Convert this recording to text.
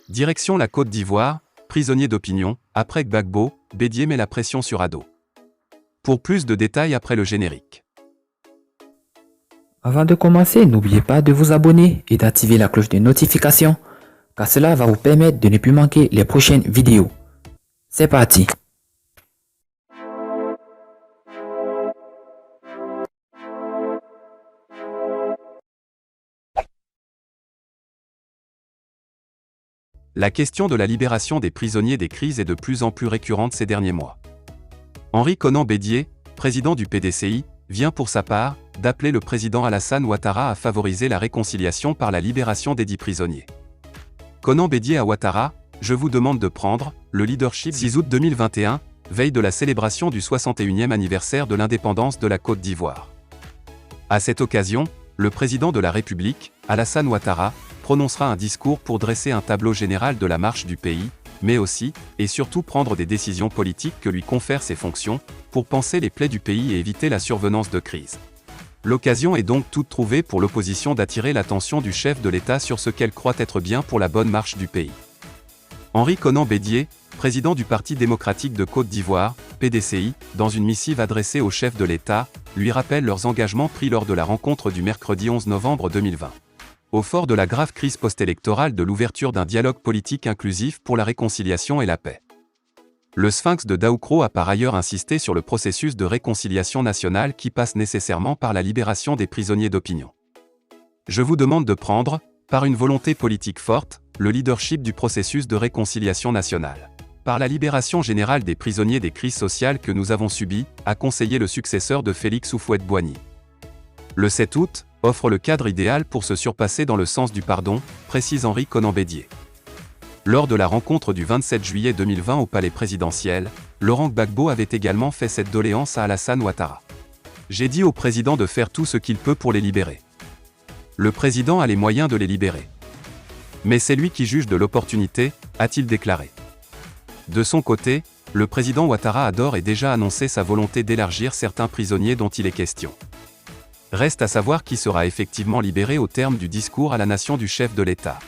Direction la Côte d'Ivoire, prisonnier d'opinion, après Gbagbo, Bédié met la pression sur Ado. Pour plus de détails après le générique. Avant de commencer, n'oubliez pas de vous abonner et d'activer la cloche de notification, car cela va vous permettre de ne plus manquer les prochaines vidéos. C'est parti! La question de la libération des prisonniers des crises est de plus en plus récurrente ces derniers mois. Henri Konan Bédié, président du PDCI, vient pour sa part d'appeler le président Alassane Ouattara à favoriser la réconciliation par la libération des 10 prisonniers. Konan Bédié à Ouattara, je vous demande de prendre le leadership. 6 août 2021, veille de la célébration du 61e anniversaire de l'indépendance de la Côte d'Ivoire. À cette occasion, le président de la République, Alassane Ouattara, prononcera un discours pour dresser un tableau général de la marche du pays, mais aussi, et surtout prendre des décisions politiques que lui confèrent ses fonctions, pour panser les plaies du pays et éviter la survenance de crise. L'occasion est donc toute trouvée pour l'opposition d'attirer l'attention du chef de l'État sur ce qu'elle croit être bien pour la bonne marche du pays. Henri Konan Bédié, président du Parti démocratique de Côte d'Ivoire, PDCI, dans une missive adressée au chef de l'État, lui rappelle leurs engagements pris lors de la rencontre du mercredi 11 novembre 2020. Au fort de la grave crise post-électorale de l'ouverture d'un dialogue politique inclusif pour la réconciliation et la paix. Le Sphinx de Daoukro a par ailleurs insisté sur le processus de réconciliation nationale qui passe nécessairement par la libération des prisonniers d'opinion. Je vous demande de prendre, par une volonté politique forte, le leadership du processus de réconciliation nationale. Par la libération générale des prisonniers des crises sociales que nous avons subies, a conseillé le successeur de Félix Houphouët-Boigny. Le 7 août, offre le cadre idéal pour se surpasser dans le sens du pardon, précise Henri Konan Bédié. Lors de la rencontre du 27 juillet 2020 au palais présidentiel, Laurent Gbagbo avait également fait cette doléance à Alassane Ouattara. J'ai dit au président de faire tout ce qu'il peut pour les libérer. Le président a les moyens de les libérer. Mais c'est lui qui juge de l'opportunité, a-t-il déclaré. De son côté, le président Ouattara a d'ores et déjà annoncé sa volonté d'élargir certains prisonniers dont il est question. Reste à savoir qui sera effectivement libéré au terme du discours à la nation du chef de l'État.